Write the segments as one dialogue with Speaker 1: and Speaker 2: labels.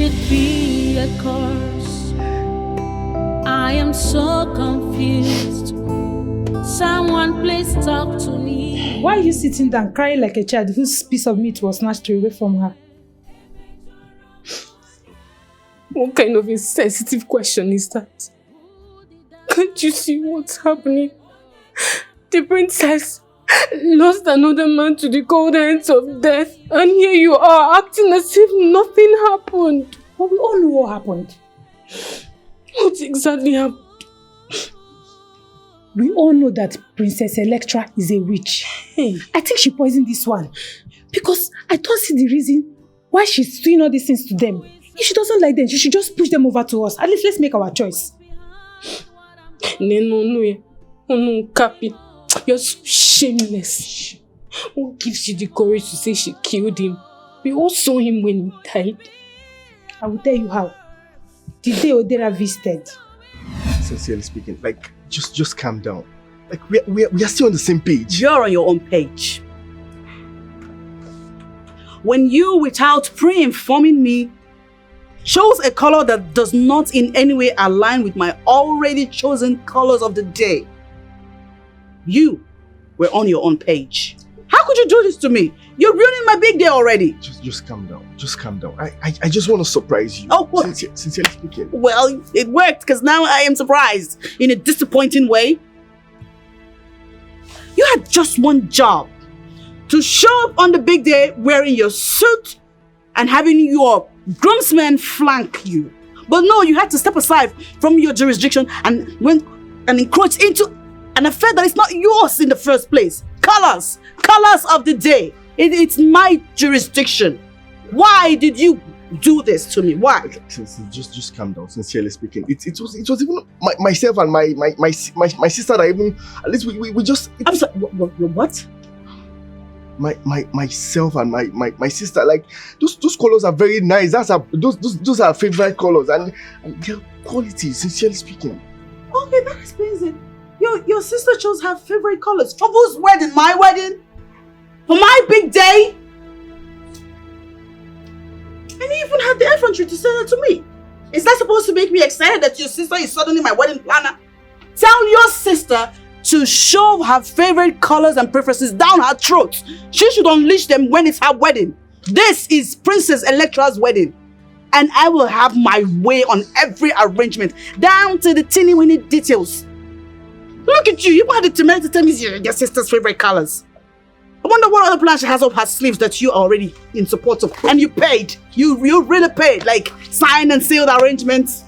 Speaker 1: it be a curse? I am so confused. Someone please talk to me.
Speaker 2: Why are you sitting down crying like a child whose piece of meat was snatched away from her?
Speaker 3: What kind of insensitive question is that? Can't you see what's happening? The princess lost another man to the cold hands of death, and here you are acting as if nothing happened.
Speaker 2: But we all know what happened.
Speaker 3: What exactly happened?
Speaker 2: We all know that Princess Electra is a witch.
Speaker 3: Hey.
Speaker 2: I think she poisoned this one. Because I don't see the reason why she's doing all these things to them. If she doesn't like them, she should just push them over to us. At least let's make our choice.
Speaker 3: No, Cappy. You're so shameless. What gives you the courage to say she killed him? We all saw him when he died.
Speaker 2: I will tell you how. The day Odera visited.
Speaker 4: Sincerely speaking, like, just calm down. Like, we are still on the same page.
Speaker 5: You're on your own page. When you, without pre-informing me, chose a color that does not in any way align with my already chosen colors of the day, you were on your own page. How could you do this to me? You're ruining my big day already.
Speaker 4: Just calm down. Just calm down. I just want to surprise you.
Speaker 5: Oh, what?
Speaker 4: Sincerely speaking.
Speaker 5: Well, it worked because now I am surprised in a disappointing way. You had just one job. To show up on the big day wearing your suit and having your groomsmen flank you. But no, you had to step aside from your jurisdiction and encroach into an affair that is not yours in the first place. Colors of the day. It's my jurisdiction. Why did you do this to me? Why?
Speaker 4: Just calm down. Sincerely speaking, it was even myself and my sister that even, at least we just.
Speaker 5: I'm sorry. What?
Speaker 4: Myself and my sister, like those colors are very nice. Those are favorite colors and their quality. Sincerely speaking.
Speaker 5: Okay, that explains it. Your sister chose her favorite colors. For whose wedding? My wedding? For my big day? And you even had the effrontery to say that to me. Is that supposed to make me excited that your sister is suddenly my wedding planner? Tell your sister to shove her favorite colors and preferences down her throat. She should unleash them when it's her wedding. This is Princess Electra's wedding. And I will have my way on every arrangement, down to the teeny-weeny details. Look at you, you had the temerity to tell me your sister's favorite colors. I wonder what other plan she has up her sleeves that you are already in support of. And you paid. You really paid. Like, signed and sealed arrangements.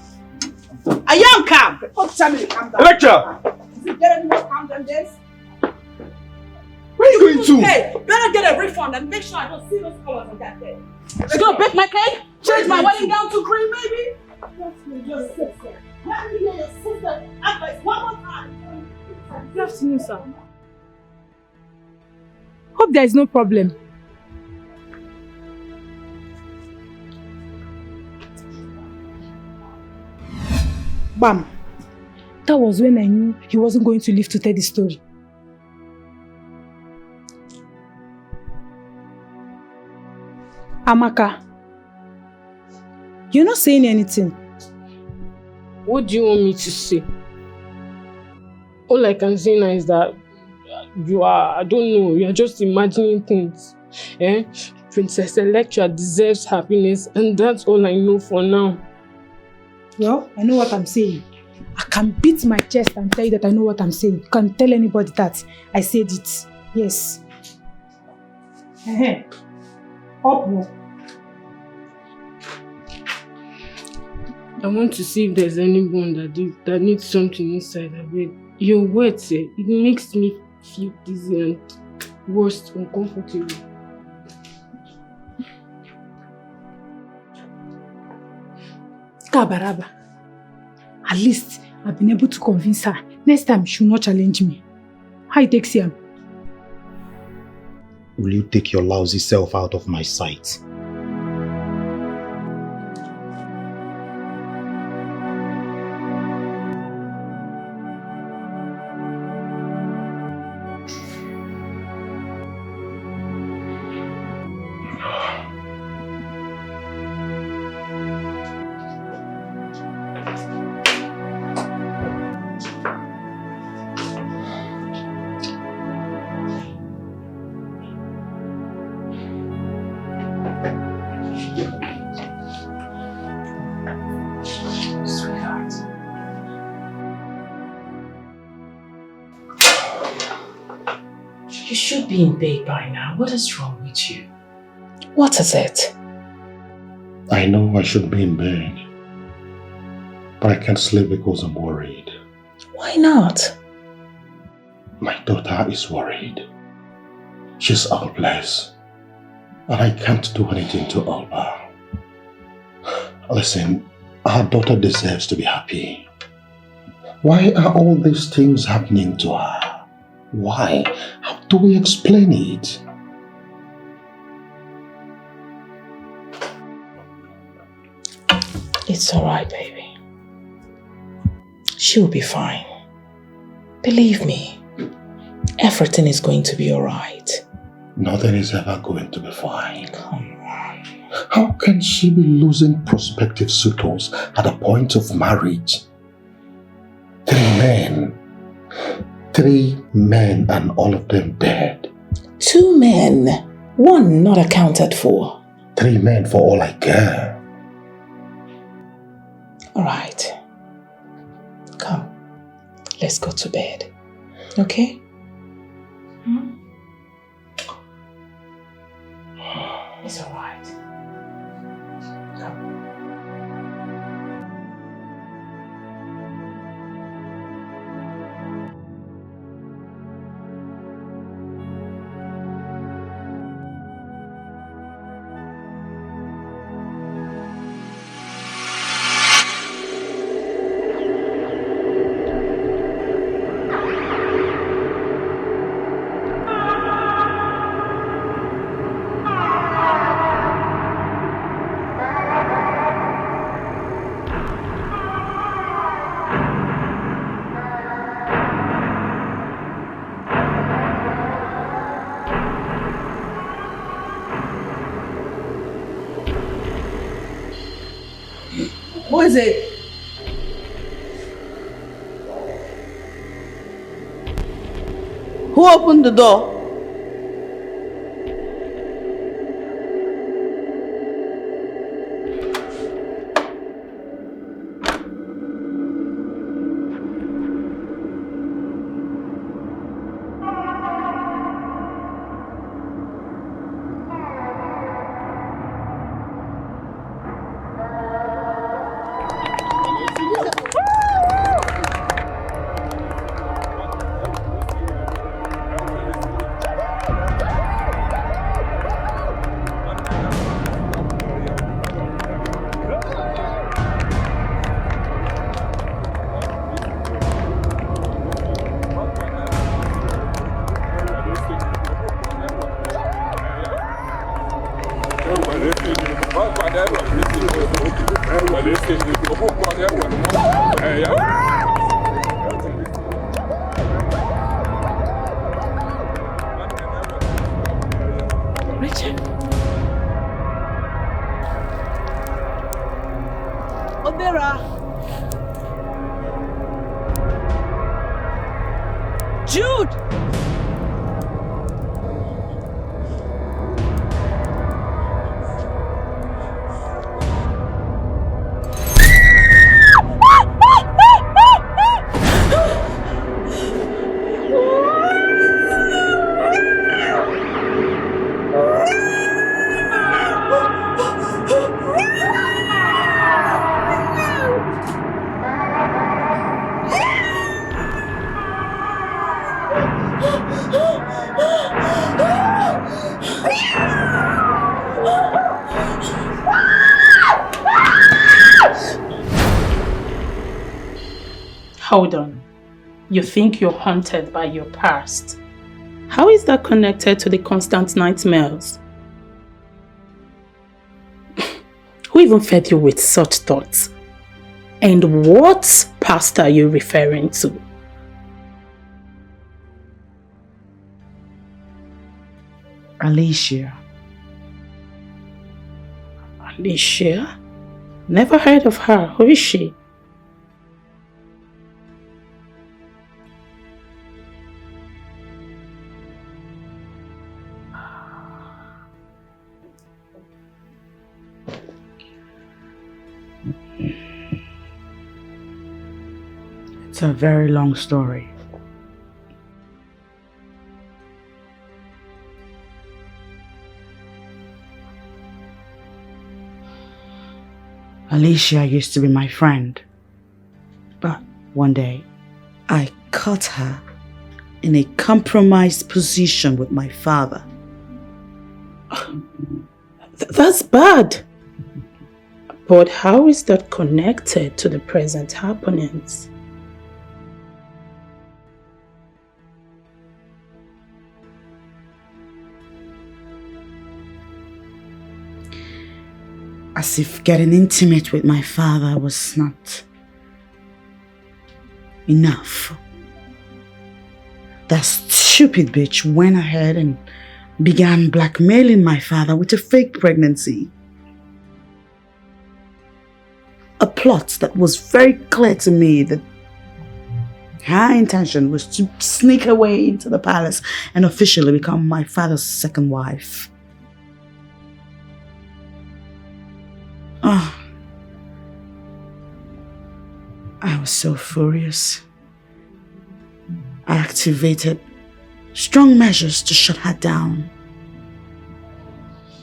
Speaker 5: A young cab. What time is it? Calm down.
Speaker 4: Electra!
Speaker 5: Is it getting more calm than this?
Speaker 4: Where are you going to?
Speaker 5: Hey, better get a refund and make sure I don't see those colors on that day. She's gonna bake my cake? Change my wedding gown to green, maybe? Just sit there. Let me hear your sister advice one more time.
Speaker 2: Good afternoon, sir. Hope there is no problem. Bam. That was when I knew he wasn't going to live to tell the story. Amaka, you're not saying anything.
Speaker 3: What do you want me to say? All I can say now is that I don't know, you're just imagining things. Princess Electra deserves happiness, and that's all I know for now.
Speaker 2: Well, I know what I'm saying. I can beat my chest and tell you that I know what I'm saying. You can't tell anybody that I said it. Yes. Up.
Speaker 3: I want to see if there's anyone that needs something inside of it. Your words, it makes me feel dizzy and worse, uncomfortable.
Speaker 2: Kabaraba. At least I've been able to convince her. Next time she will not challenge me. How it takes him?
Speaker 6: Will you take your lousy self out of my sight?
Speaker 7: You should be in bed by now. What is wrong with you? What is it?
Speaker 6: I know I should be in bed, but I can't sleep because I'm worried.
Speaker 7: Why not?
Speaker 6: My daughter is worried. She's helpless, and I can't do anything to help her. Listen, our daughter deserves to be happy. Why are all these things happening to her? Why? How do we explain it?
Speaker 7: It's alright, baby. She'll be fine. Believe me, everything is going to be alright.
Speaker 6: Nothing is ever going to be fine.
Speaker 7: Come on.
Speaker 6: How can she be losing prospective suitors at the point of marriage? 3 men and all of them dead.
Speaker 7: 2 men, 1 not accounted for.
Speaker 6: 3 men for all I care.
Speaker 7: Alright. Come, let's go to bed. Okay? It's alright. Come.
Speaker 5: Who is it? Who opened the door?
Speaker 7: Richard?
Speaker 5: Odera. Jude!
Speaker 1: Hold on. You think you're haunted by your past? How is that connected to the constant nightmares? Who even fed you with such thoughts? And what past are you referring to?
Speaker 5: Alicia.
Speaker 1: Alicia? Never heard of her. Who is she?
Speaker 5: It's a very long story. Alicia used to be my friend. But one day, I caught her in a compromised position with my father.
Speaker 1: That's bad. But how is that connected to the present happenings?
Speaker 5: As if getting intimate with my father was not enough. That stupid bitch went ahead and began blackmailing my father with a fake pregnancy. A plot that was very clear to me that her intention was to sneak away into the palace and officially become my father's second wife. Oh, I was so furious. I activated strong measures to shut her down.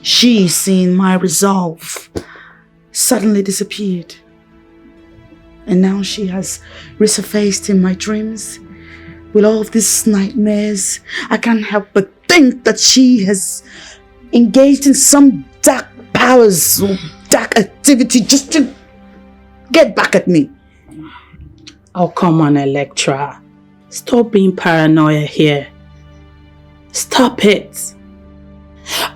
Speaker 5: She, seeing my resolve, suddenly disappeared. And now she has resurfaced in my dreams with all of these nightmares. I can't help but think that she has engaged in some dark powers or dark activity just to get back at me.
Speaker 1: Oh, come on, Electra. Stop being paranoid here. Stop it.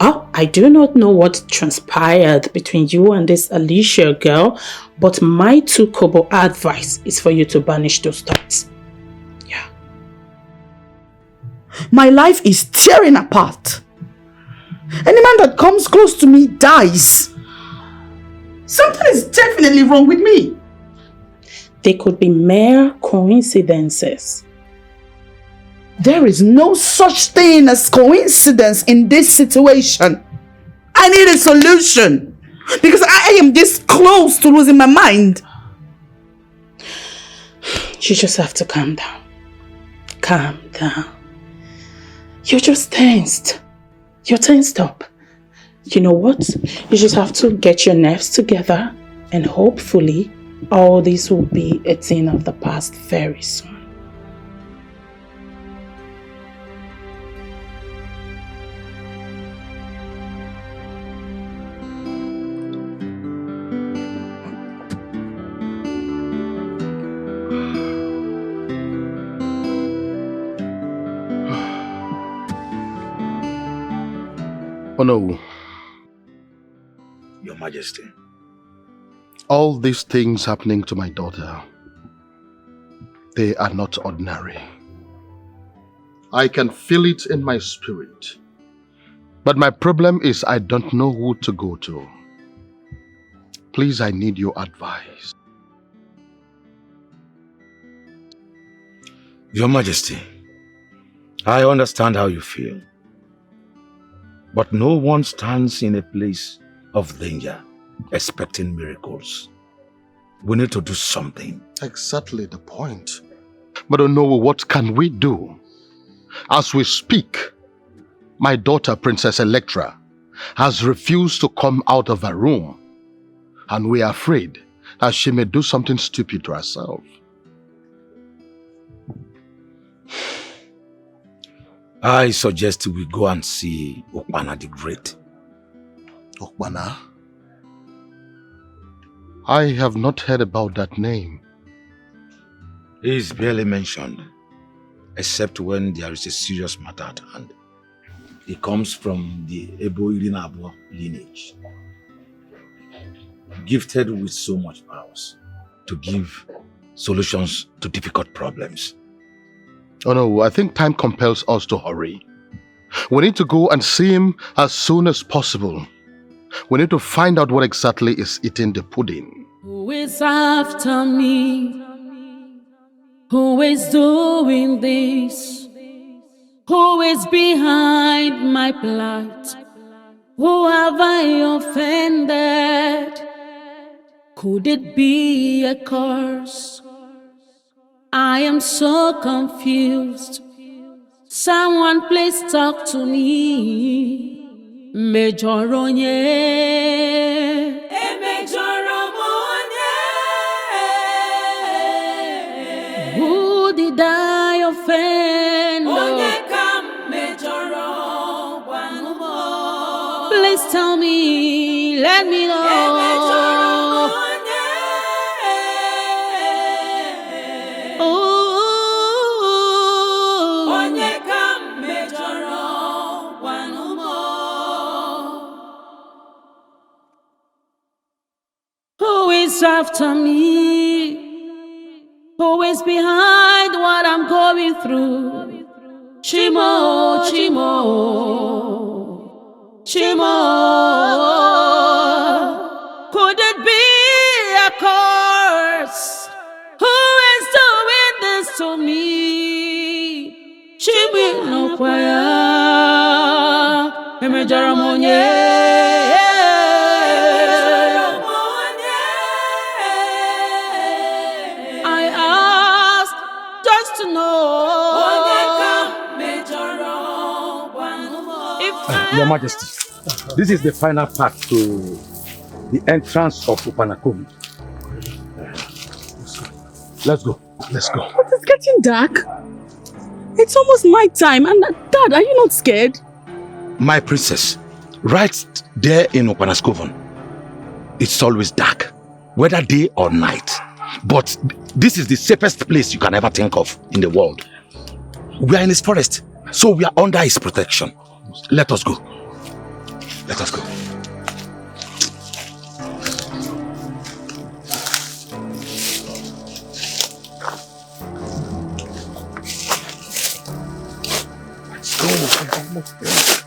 Speaker 1: Oh, I do not know what transpired between you and this Alicia girl, but my 2 kobo advice is for you to banish those thoughts. Yeah.
Speaker 5: My life is tearing apart. Any man that comes close to me dies. Something is definitely wrong with me.
Speaker 1: They could be mere coincidences.
Speaker 5: There is no such thing as coincidence in this situation. I need a solution because I am this close to losing my mind.
Speaker 1: You just have to calm down. Calm down. You're just tensed. You're tensed up. You know what? You just have to get your nerves together and hopefully all this will be a thing of the past very soon.
Speaker 6: Oh no.
Speaker 8: Your Majesty.
Speaker 6: All these things happening to my daughter, they are not ordinary. I can feel it in my spirit. But my problem is I don't know who to go to. Please, I need your advice.
Speaker 8: Your Majesty, I understand how you feel. But no one stands in a place of danger expecting miracles. We need to do something.
Speaker 6: Exactly the point. But I don't know, what can we do? As we speak, my daughter, Princess Electra, has refused to come out of her room. And we are afraid that she may do something stupid to herself.
Speaker 8: I suggest we go and see Okpana the Great.
Speaker 6: Okpana? I have not heard about that name.
Speaker 8: He is barely mentioned, except when there is a serious matter at hand. He comes from the Ebo Irinabo lineage, gifted with so much powers to give solutions to difficult problems.
Speaker 6: Oh no, I think time compels us to hurry. We need to go and see him as soon as possible. We need to find out what exactly is eating the pudding.
Speaker 9: Who is after me? Who is doing this? Who is behind my plight? Who have I offended? Could it be a curse? I am so confused. Someone please talk to me. Mejoro nye. E mejoro mo just tell me, let me know. Who is after me? Who is behind what I'm going through? Chimo, Chimo, Chimo. Could it be a curse? Who is doing this to me? Chimo no kwaya, Emejaramonye.
Speaker 8: Your Majesty, this is the final part to the entrance of Upanakovi. Let's go. Let's go.
Speaker 2: But it's getting dark. It's almost night time. And Dad, are you not scared?
Speaker 8: My princess, right there in Upanaskoven, it's always dark, whether day or night. But this is the safest place you can ever think of in the world. We are in his forest, so we are under his protection. Let us go. Let us go. Let's go.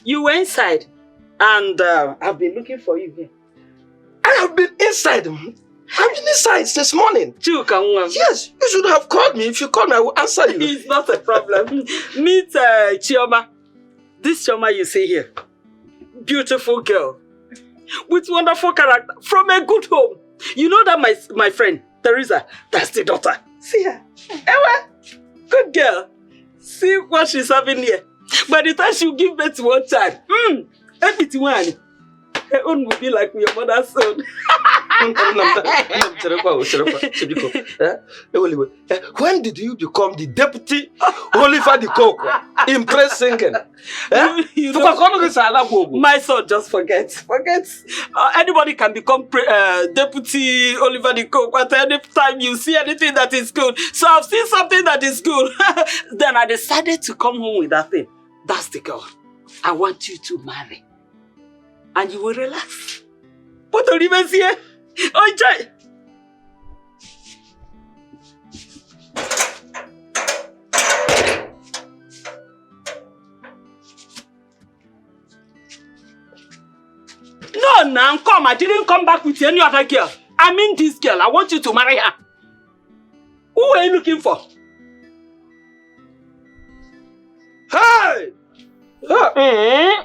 Speaker 5: You were inside and I've been looking for you here.
Speaker 10: I have been inside. I've been inside since morning.
Speaker 5: Yes,
Speaker 10: you should have called me. If you call me, I will answer you.
Speaker 5: It's not a problem. Meet Chioma. This Chioma you see here. Beautiful girl. With wonderful character. From a good home. You know that my friend, Teresa, that's the daughter. See her. Ewa. Good girl. See what she's having here. By the time she'll give birth to one child, everything her own will be like your mother's son.
Speaker 10: When did you become the deputy Oliver the Cook in press singing?
Speaker 5: My son, just forget. Anybody can become deputy Oliver the Cook at any time you see anything that is good. So I've seen something that is good. Then I decided to come home with that thing. That's the girl I want you to marry. And you will relax. Put on even here. Enjoy. No, now come. I didn't come back with any other girl. I mean this girl. I want you to marry her. Who are you looking for?
Speaker 10: Hey! Hey!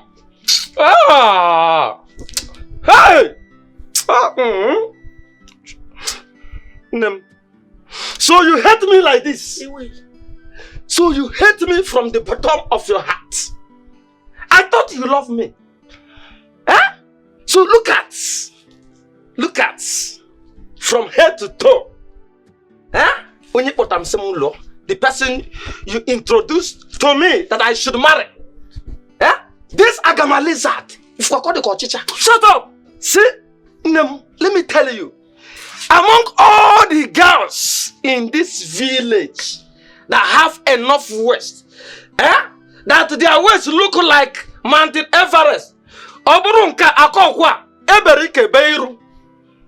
Speaker 10: So you hate me like this? So you hate me from the bottom of your heart? I thought you loved me. Huh? So look at, from head to toe. Huh? The person you introduced to me that I should marry. Huh? This Agama lizard. Shut up! See, let me tell you, among all the girls in this village that have enough waist, that their waist look like Mountain Everest, Oburunka Akokwa, Eberike Beiru.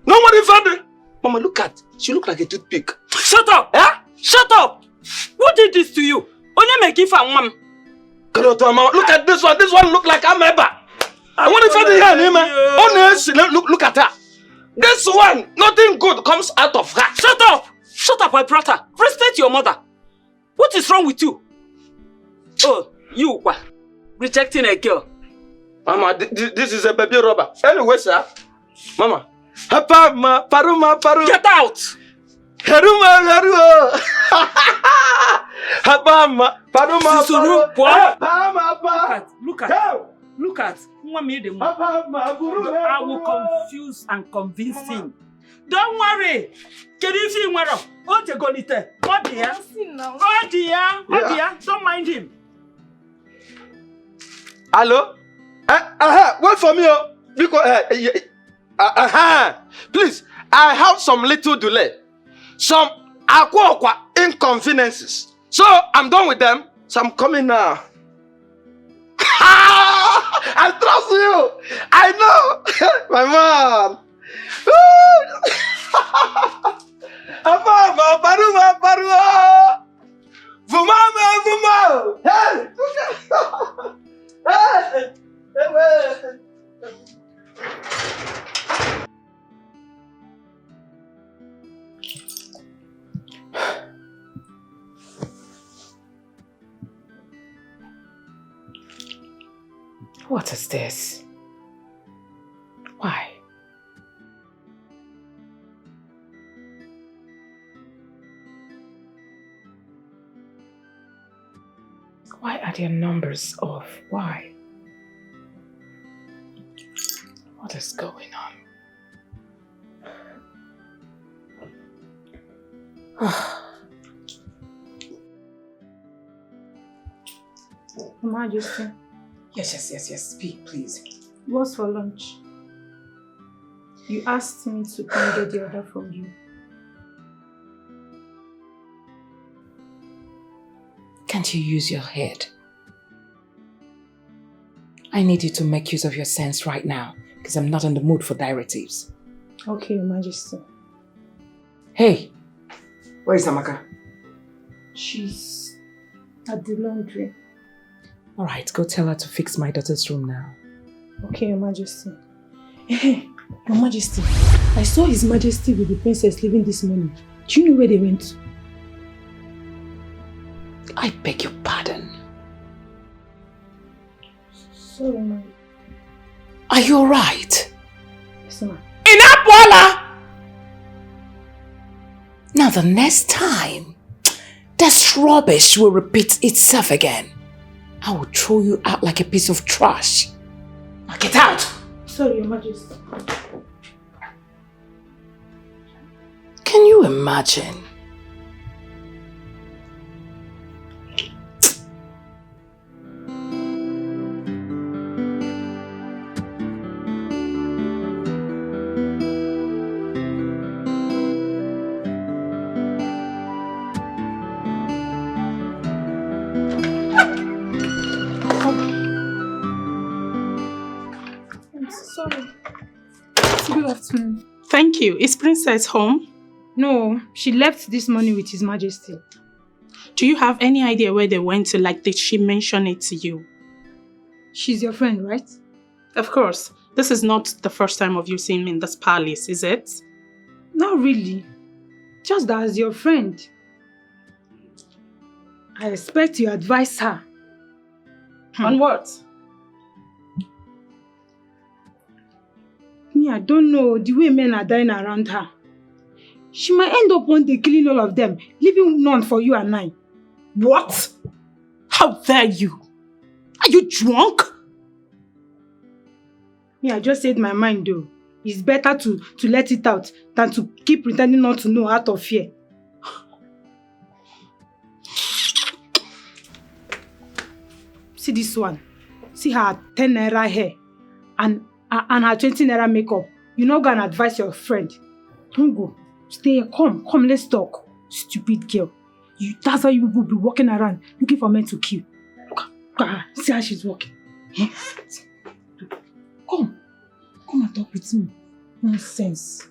Speaker 10: Nobody found it. Mama, look at She look like a toothpick.
Speaker 9: Shut up!
Speaker 10: Eh?
Speaker 9: Shut up! Who did this to you? Only make it for mom.
Speaker 10: Look at this one. This one look like Ameba. I want to find the hair, man. Honestly, look at her. This one, nothing good comes out of her.
Speaker 9: Shut up! Shut up, my brother. Respect your mother. What is wrong with you? Oh, you rejecting a girl.
Speaker 10: Mama, this is a baby rubber. Anyway, sir. Mama. Paruma, Paruma.
Speaker 9: Get out!
Speaker 10: Haruma. Habama, Paruma,
Speaker 9: Look at. I will confuse and convince him. Don't worry. Oh dear. Don't mind him.
Speaker 10: Hello? Wait for me, because please, I have some little delay, some inconveniences. So I'm done with them. So I'm coming now. I trust you. I know, my mom. Paruma. Vuma. Hey.
Speaker 7: What is this? Why? Why are their numbers off? Why? What is going on?
Speaker 2: Majesty.
Speaker 7: Yes. Speak, please.
Speaker 2: What's for lunch? You asked me to come get the order from you.
Speaker 7: Can't you use your head? I need you to make use of your sense right now, because I'm not in the mood for directives.
Speaker 2: Okay, Your Majesty.
Speaker 7: Hey, where is Amaka?
Speaker 2: She's at the laundry.
Speaker 7: Alright, go tell her to fix my daughter's room now.
Speaker 2: Okay, Your Majesty. Hey, Your Majesty. I saw His Majesty with the princess leaving this morning. Do you know where they went to?
Speaker 7: I beg your pardon.
Speaker 2: Sorry, ma'am.
Speaker 7: Are you alright?
Speaker 2: Yes, ma'am.
Speaker 7: Inapola! Now the next time this rubbish will repeat itself again, I will throw you out like a piece of trash. Now get out!
Speaker 2: Sorry, Your Majesty.
Speaker 7: Can you imagine?
Speaker 1: Thank you. Is Princess home?
Speaker 2: No, she left this morning with His Majesty.
Speaker 1: Do you have any idea where they went to? Like, did she mention it to you?
Speaker 2: She's your friend, right?
Speaker 1: Of course. This is not the first time of you seeing me in this palace, is it?
Speaker 2: Not really. Just as your friend. I expect you advise her.
Speaker 1: On what?
Speaker 2: Me, I don't know the way men are dying around her. She might end up one day killing all of them, leaving none for you and I.
Speaker 1: What? How dare you? Are you drunk?
Speaker 2: Me, I just said my mind though. It's better to let it out than to keep pretending not to know out of fear. See this one. See her 10 naira hair and her 20 naira makeup. You're not gonna advise your friend. Don't go. Stay here. Come, let's talk. Stupid girl. That's how you will be walking around looking for men to kill. Look at her. See how she's walking. Come and talk with me. Nonsense.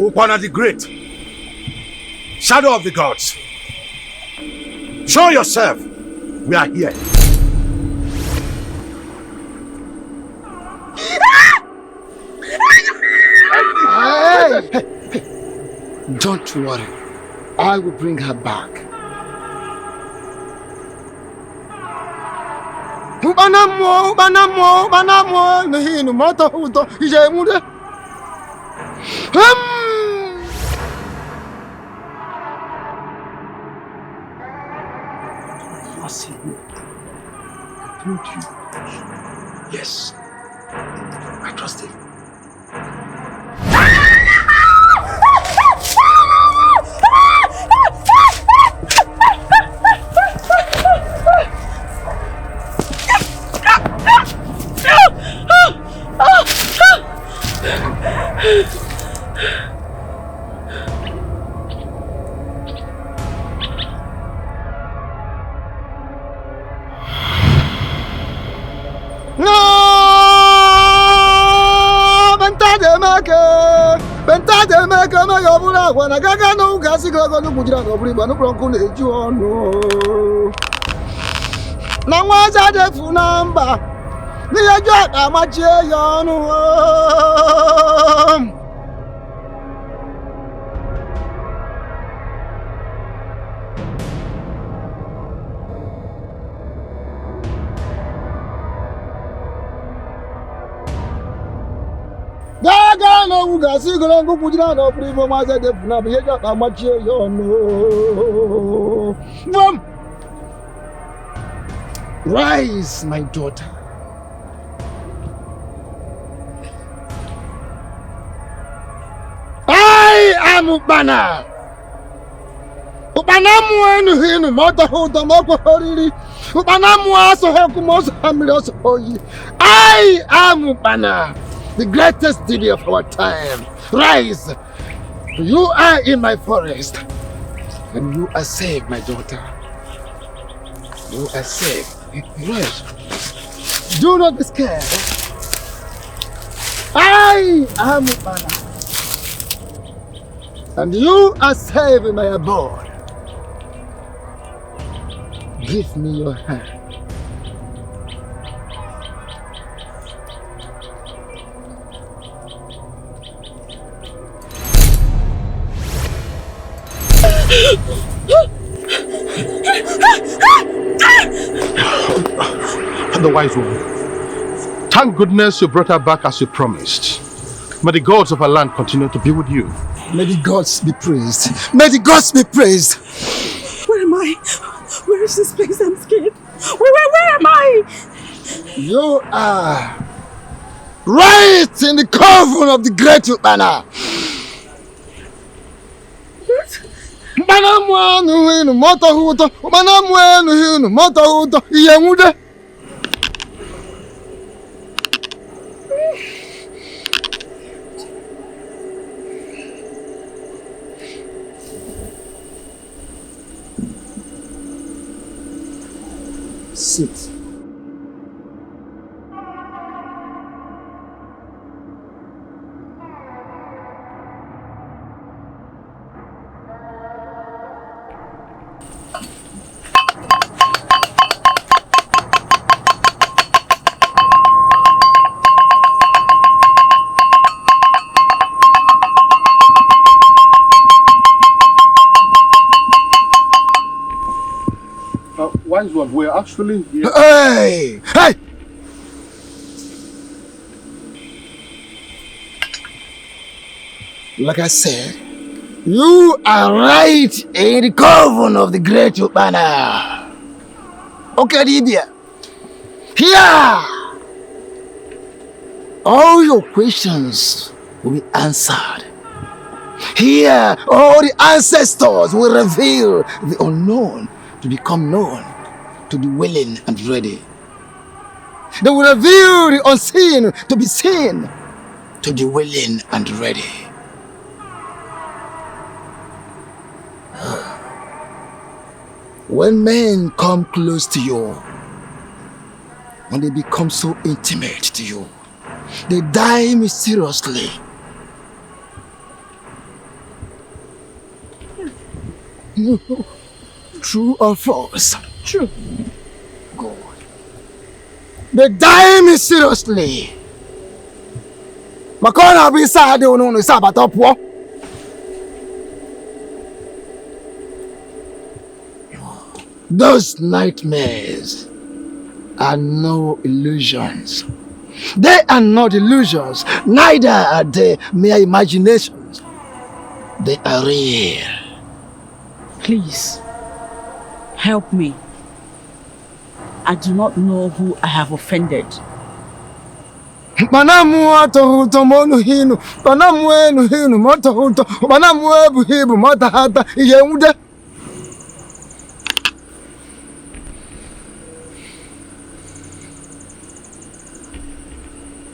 Speaker 8: Ukwana the Great, Shadow of the Gods, show yourself. We are here.
Speaker 6: Hey. Don't worry. I will bring her back. I told you. Yes. I trust him. Rise, my daughter. I am Ubana. Ubanamu enu hinu mota huda moko horiri. Ubanamu aso heku moso hamiloso hoyi. I am Ubana, the greatest deity of our time. Rise. You are in my forest. And you are safe, my daughter. You are safe. Rise. Do not be scared. I am Ubana. And you are safe in my abode. Give me your hand. The wise woman. Thank goodness you brought her back as you promised. May the gods of our land continue to be with you.
Speaker 11: May the gods be praised. May the gods be praised.
Speaker 5: Where am I? Where is this place? I'm scared. Where am I?
Speaker 11: You are right in the coven of the great Ubana. Sit.
Speaker 6: Wise one, we're actually here.
Speaker 11: Hey! Hey! Like I said, you are right in the coven of the great Ubana. Okay, Libya. Here! All your questions will be answered. Here, all the ancestors will reveal the unknown to become known to the willing and ready. They will reveal the unseen to be seen to the willing and ready. When men come close to you, when they become so intimate to you, they die mysteriously. No. True or false?
Speaker 3: True.
Speaker 11: Good. They die mysteriously. Makona be sad no sabatopo. Those nightmares are no illusions. They are not illusions, neither are they mere imaginations. They are real.
Speaker 5: Please, help me. I do not know who I have offended.
Speaker 11: Manamu atohuto monu hinu, manamu enu hinu motohuto, manamu ebu hibu motahata iyeude.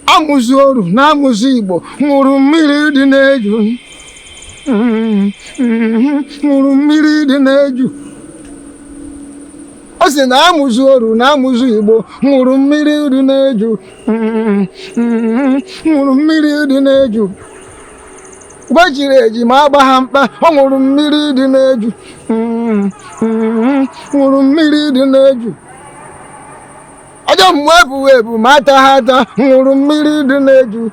Speaker 11: Amuzoru na amuzibo, nguru mmiri dị n'eju. Nguru mmiri dị n'eju. O si na amuzoru na amuzibo, nguru mmiri dị n'eju. Nguru mmiri dị n'eju. Gbajiri eji ma agba ha mkpa, ọ nguru mmiri dị n'eju. Nguru mmiri dị n'eju. Aja mwebu mata hata nguru mmiri dị n'eju.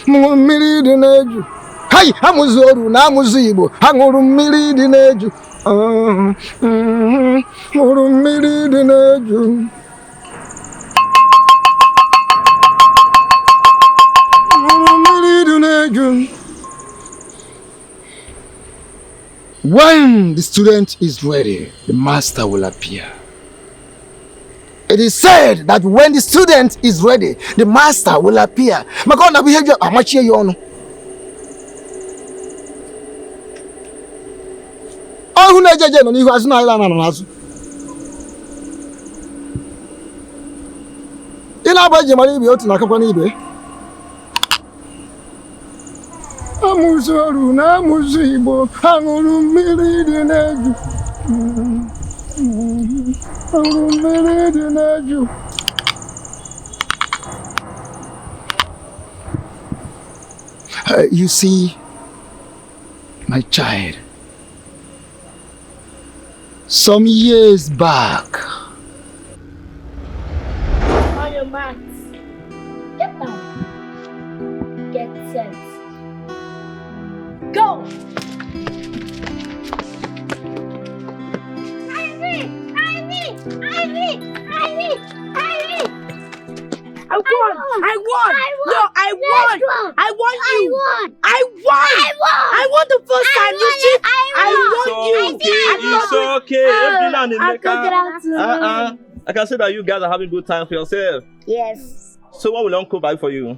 Speaker 11: Nguru mmiri dị n'eju. Hai amuzoru na amuzibo ha nguru mmiri dị n'eju. Nguru mmiri dị n'eju. Nguru mmiri dị n'eju. When the student is ready, the master will appear. It is said that when the student is ready, the master will appear. Makona behavior amachie yono. Oh, who nejeje no nihu azu na ila na nazu. Ila ba je mari ibe otu na akakwa ni ibe. Amuzoru na amuzibo, anguru mmiri dị n'eju. You see, my child, some years back.
Speaker 12: On your marks. Get down. Get set. Go!
Speaker 2: I won! No, I won! I won you! I won the first time you cheat!
Speaker 10: It's okay. I can see that you guys are having a good time for yourself.
Speaker 12: Yes.
Speaker 10: So what will Uncle buy for you?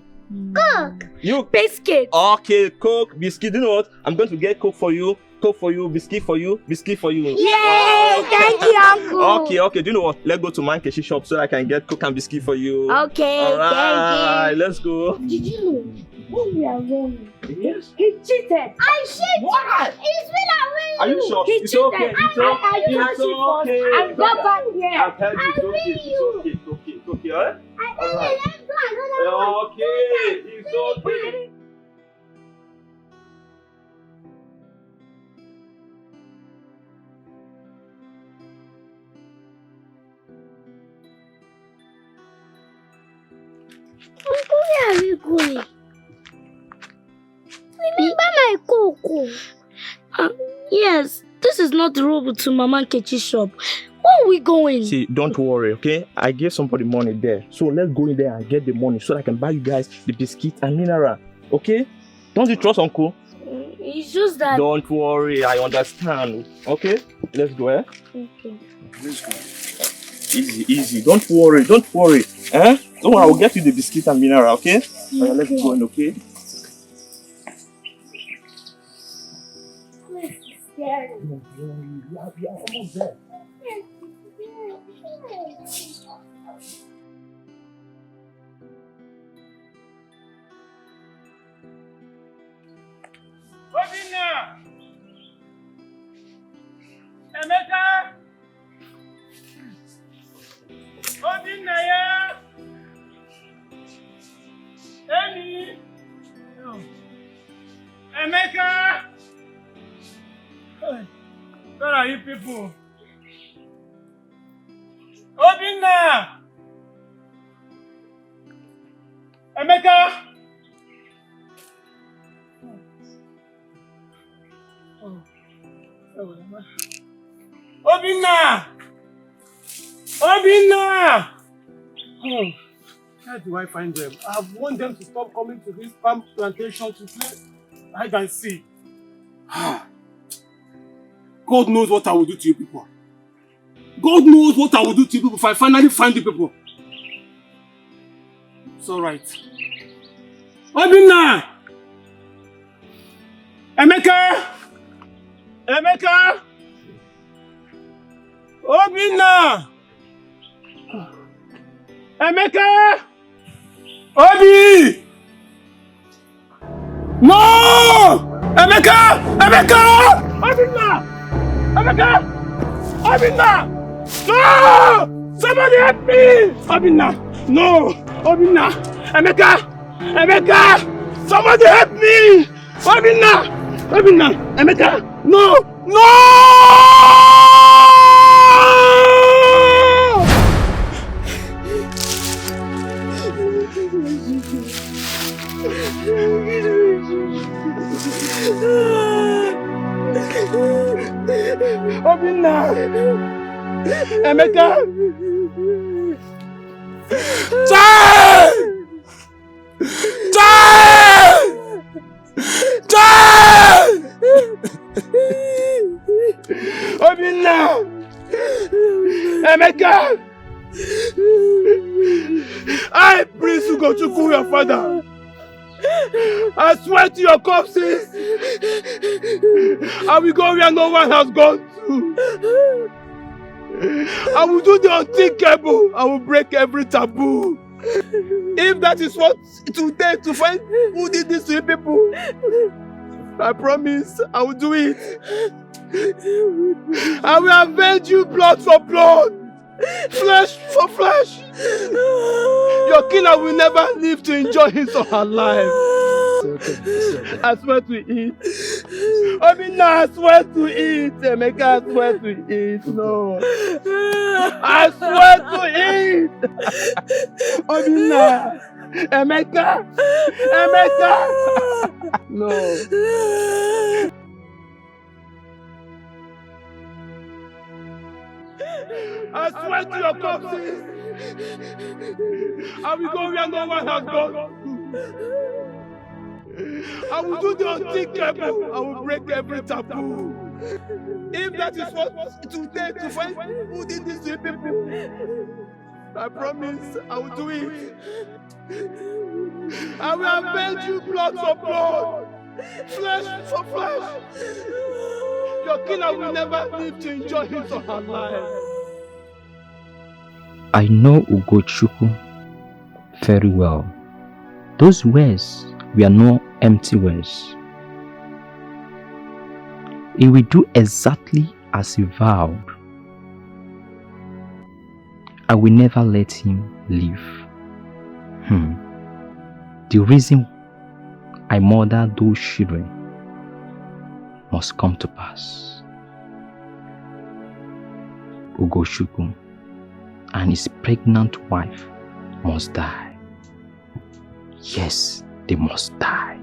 Speaker 12: Coke.
Speaker 10: You
Speaker 12: Biscuit.
Speaker 10: Okay, Coke, biscuit. You know what? I'm going to get Coke for you, biscuit for you.
Speaker 12: Yay! Thank you, Uncle.
Speaker 10: Okay. Do you know what? Let's go to Mankeshi shop so I can get Coke and biscuit for you.
Speaker 12: Okay,
Speaker 10: alright, let's go.
Speaker 12: Did you know when we are running?
Speaker 10: Yes.
Speaker 12: He cheated. I cheated.
Speaker 10: What?
Speaker 12: It's been a way.
Speaker 10: Are you sure?
Speaker 12: He
Speaker 10: It's
Speaker 12: cheated.
Speaker 10: okay. It's okay.
Speaker 12: It's okay. I got back here.
Speaker 10: I'll tell you. It's okay. Alright?
Speaker 12: Alright.
Speaker 10: Okay. It's okay.
Speaker 12: Uncle, where are we going? Remember my cocoa? Yes, this is not the road to Mama Nkechi's shop. Where are we going?
Speaker 10: See, don't worry, okay? I gave somebody money there. So let's go in there and get the money so that I can buy you guys the biscuit and mineral. Okay? Don't you trust Uncle?
Speaker 12: It's just that...
Speaker 10: Don't worry, I understand. Okay? Let's go, eh?
Speaker 12: Okay.
Speaker 10: Let's go. Easy. Don't worry. Eh? Don't worry, I will get you the biscuit and mineral, okay? Okay. Let's go in, okay?
Speaker 12: Don't
Speaker 10: worry, we are almost there.
Speaker 13: Obinna! Emeka! Obinna ya! Emi! Emeka! people. Obinna! Emeka! Obinna! Obinna! Oh, where do I find them? I want them to stop coming to this palm plantation to play hide and seek. God knows what I will do to you people. God knows what I will do to you people if I finally find you people. It's alright. Obinna! Emeka! Emeka! Obinna! Emeka! Obi! No! Emeka! Emeka! Obinna! Emeka! Obinna! No! Somebody help me! Obinna! No! Obinna! Emeka! Emeka! Somebody help me! Obinna! Obinna! Emeka! No! No! Obinna! Emeka! Child! Child! Child! Obinna! Emeka! I pray to go to your father. I swear to your corpses, I will go where no one has gone to. I will do the unthinkable. I will break every taboo. If that is what it will take to find who did this to you people, I promise I will do it. I will avenge you blood for blood, flesh for flesh. Your killer will never live to enjoy his or her life. I swear to eat. Obinna, I swear to eat. Emeka, I swear to eat. No. I swear to eat. Obinna. Emeka. Emeka. No. I swear to your corpses, I will go where no one has gone to. I will do the unthinkable. I will break every taboo. If that is what it will take to find who did this to people, I promise I will do it. I will avenge you blood for blood, flesh for flesh. Your killer will never live to enjoy his or her life.
Speaker 14: I know Ugochukwu very well. Those words were no empty words. He will do exactly as he vowed. I will never let him leave. The reason I murdered those children must come to pass. Ugochukwu and his pregnant wife must die. Yes, they must die.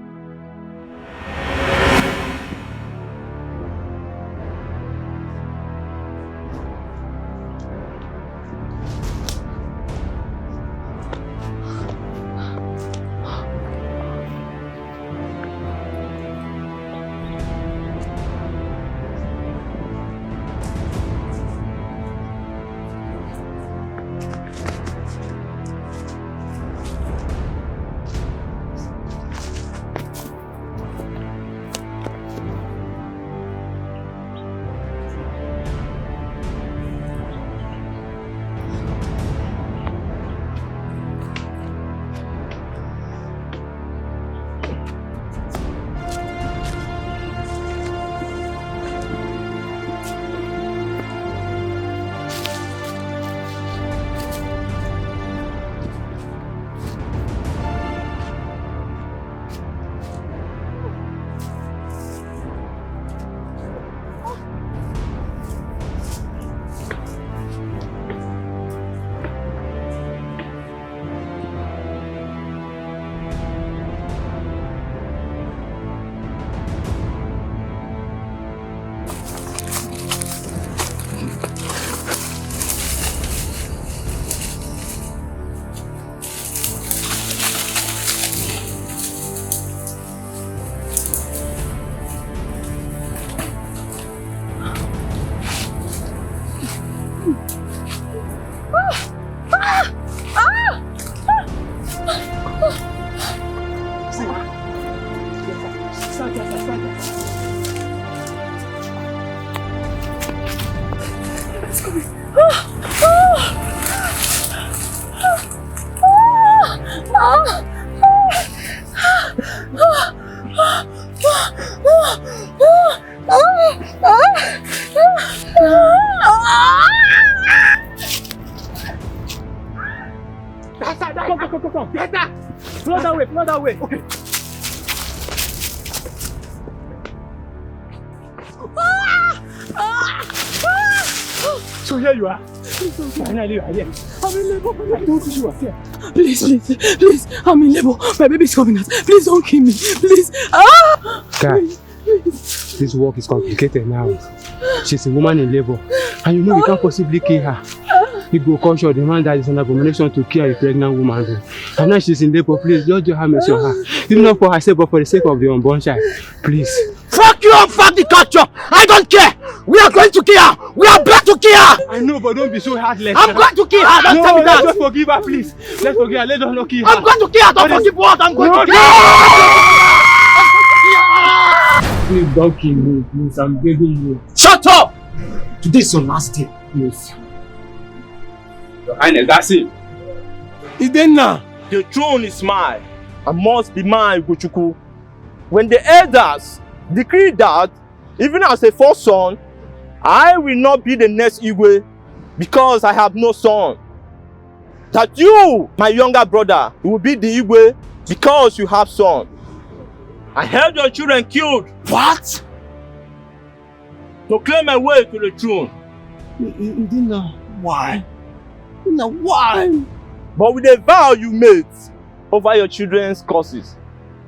Speaker 13: Come. Get that! Flow that way. Okay. So here you are. Finally you are here. I'm in labor. I told you you were here. Please, I'm in labor. My baby's coming out. Please don't kill me. Please.
Speaker 15: Guy, this work is complicated now. She's a woman in labor. And you know we can't possibly kill her. He go caution the man that is an abomination to kill a pregnant woman. And now she's in labor. Please, just have mercy on her. Even not for herself, but for the sake of the unborn child. Please.
Speaker 11: Fuck you and fuck the culture! I don't care! We are going to kill her! We are back to kill her!
Speaker 13: I know, but don't be so heartless.
Speaker 11: I'm going to kill her! Don't tell me that!
Speaker 13: Let's forgive her, please. Let's forgive her. Let us not kill her.
Speaker 11: I'm going to kill her! Don't forgive what? I'm going to kill her!
Speaker 15: Please don't kill me, please. I'm begging you.
Speaker 11: Shut up! Today is your last day, please.
Speaker 13: Your Highness, that's it.
Speaker 10: Idenna, the throne is mine and must be mine, Ugochukwu. When the elders decree that, even as a first son, I will not be the next Igwe because I have no son. That you, my younger brother, will be the Igwe because you have son. I had your children killed.
Speaker 11: What?
Speaker 10: To claim my way to the throne.
Speaker 11: Idenna, why? Idenna, why?
Speaker 10: But with the vow you made over your children's causes,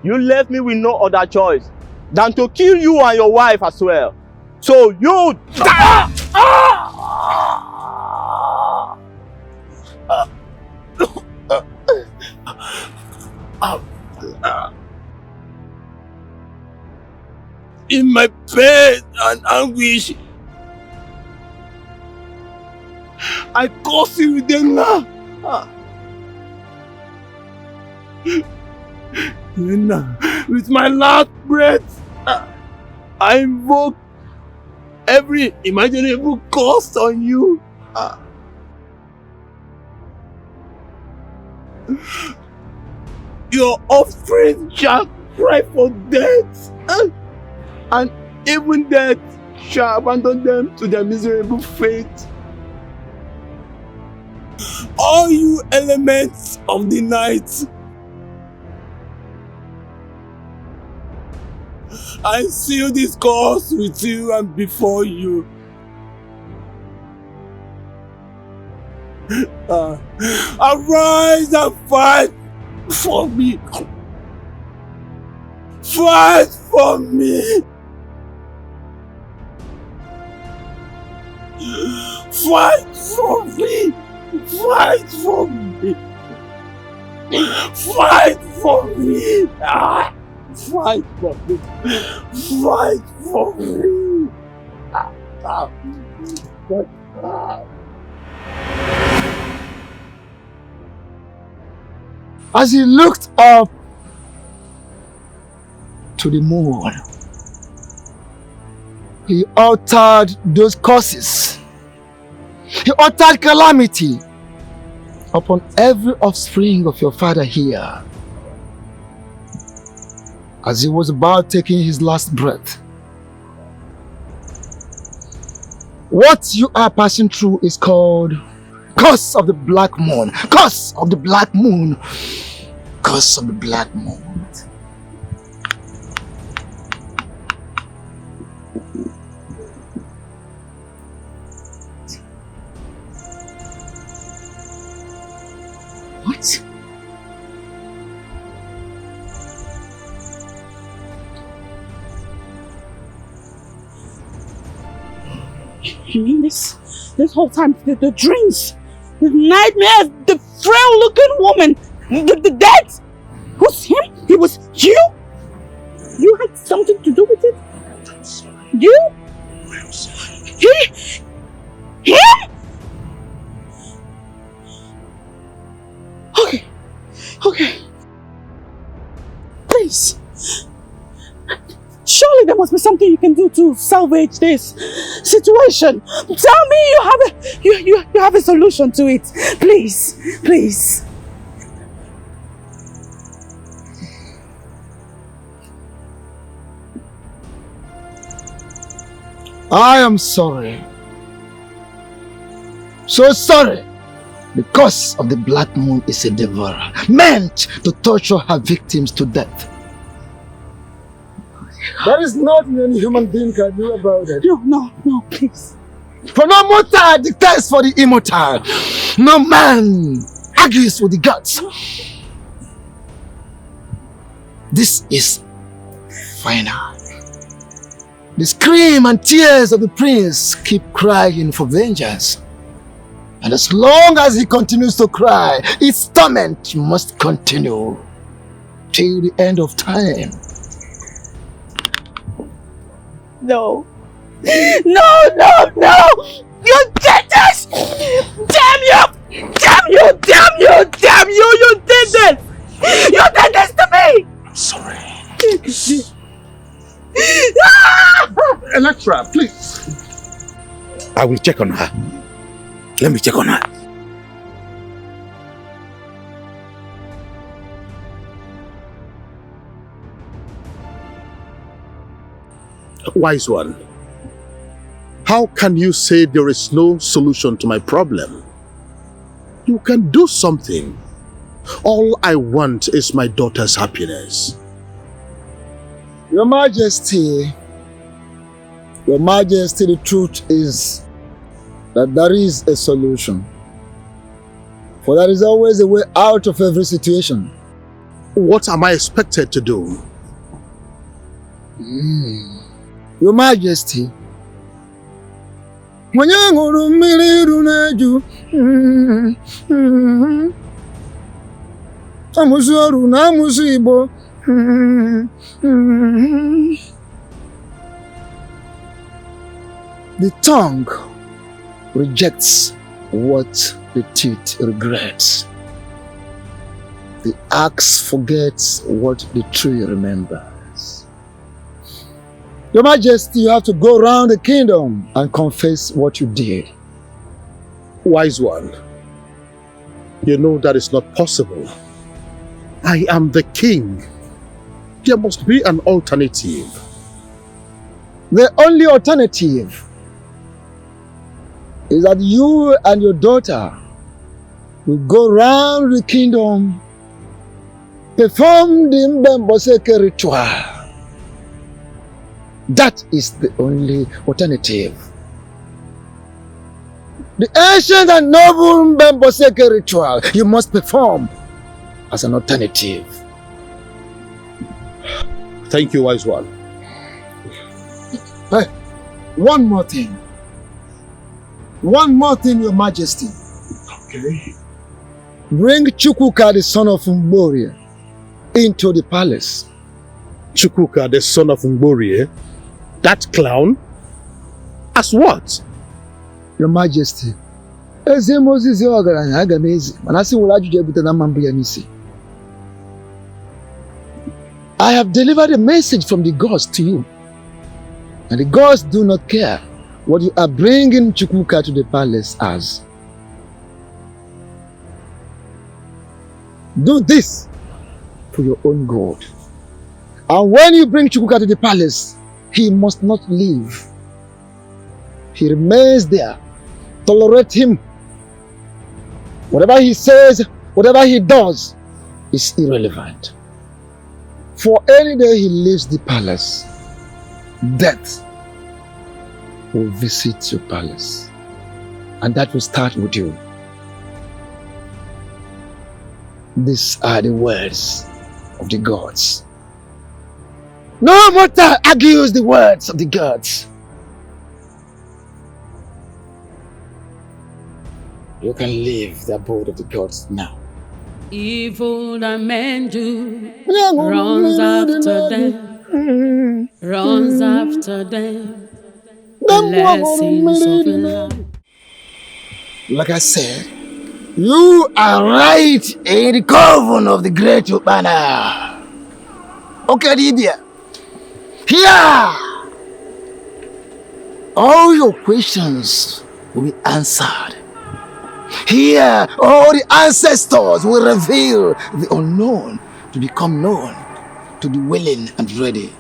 Speaker 10: you left me with no other choice than to kill you and your wife as well. So you die!
Speaker 13: In my pain and anguish, I curse you, Idenna. Idenna, with my last breath, I invoke every imaginable curse on you. Your offspring shall cry for death, and even death shall abandon them to their miserable fate. All you elements of the night, I seal this curse with you and before you. Arise and fight for me. Fight for me. Fight for me. Fight for me. Fight for me. Fight for me. Fight for me.
Speaker 11: As he looked up to the moon, he uttered those curses. He uttered calamity upon every offspring of your father here. As he was about taking his last breath, what you are passing through is called curse of the black moon. Curse of the black moon. Curse of the black moon. What?
Speaker 5: You mean this whole time, the dreams, the nightmares, the frail-looking woman, the death? Who's him? It was you? You had something to do with it? You? Him? Okay. Please. Surely there must be something you can do to salvage this situation. Tell me you have a solution to it. Please. Please.
Speaker 11: I am sorry. So sorry. The curse of the black moon is a devourer, meant to torture her victims to death. There is nothing any human being can do about it.
Speaker 5: No, please.
Speaker 11: For no mortal dictates for the immortal. No man argues with the gods. This is final. The scream and tears of the prince keep crying for vengeance. And as long as he continues to cry, its torment must continue till the end of time.
Speaker 5: No. You did this! Damn you! You did this! You did this to me!
Speaker 6: I'm sorry. Electra, please.
Speaker 8: I will check on her. Let me check on her.
Speaker 6: Wise one, how can you say there is no solution to my problem? You can do something. All I want is my daughter's happiness.
Speaker 11: Your Majesty, the truth is that there is a solution. For there is always a way out of every situation.
Speaker 6: What am I expected to do?
Speaker 11: Your Majesty, when you go to Miliruneju, Amusoru Namusibo. The tongue rejects what the teeth regrets. The axe forgets what the tree remembers. Your Majesty, you have to go around the kingdom and confess what you did.
Speaker 6: Wise one, you know that is not possible. I am the king. There must be an alternative.
Speaker 11: The only alternative is that you and your daughter will go around the kingdom, perform the Mbemboseke ritual. That is the only alternative. The ancient and noble Mbemboseke ritual you must perform as an alternative.
Speaker 6: Thank you, wise one.
Speaker 11: Hey, one more thing. One more thing, Your Majesty.
Speaker 6: Okay.
Speaker 11: Bring Chukwuka, the son of Mborie, into the palace.
Speaker 6: Chukwuka, the son of Mborie? That clown? As what?
Speaker 11: Your Majesty. I have delivered a message from the gods to you. And the gods do not care what you are bringing Chukwuka to the palace as. Do this for your own good. And when you bring Chukwuka to the palace, he must not leave. He remains there. Tolerate him. Whatever he says, whatever he does, is irrelevant. For any day he leaves the palace, death will visit your palace. And that will start with you. These are the words of the gods. No mortal argues the words of the gods. You can leave the abode of the gods now.
Speaker 1: Evil that men do runs after them, runs after them. Blessings of life.
Speaker 11: Like I said, You are right in the coven of the great Ubana. Okay, Libya. Here, all your questions will be answered. Here, all the ancestors will reveal the unknown to become known to the willing and ready.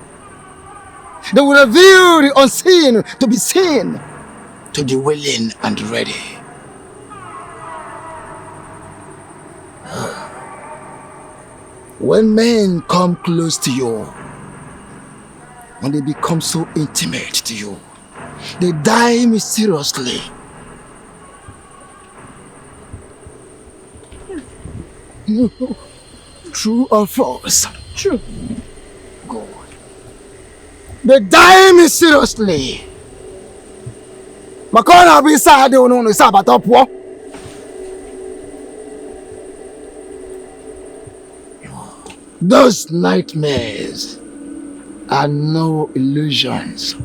Speaker 11: They will reveal the unseen to be seen to the willing and ready. When men come close to you, when they become so intimate to you, they die mysteriously. No. True or false?
Speaker 5: True.
Speaker 11: Good. They die mysteriously. Makona be sad no sabatopwo. Those nightmares are no illusions.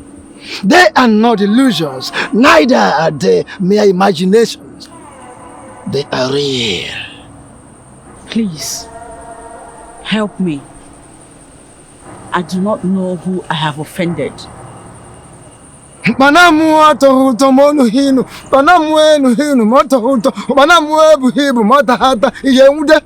Speaker 11: They are not illusions, neither are they mere imaginations. They are real.
Speaker 5: Please, help me. I do not know who I have offended.
Speaker 11: Manamu atohuto monu hinu, manamu enu hinu motohuto, manamu ebu hibu motahata iyemude.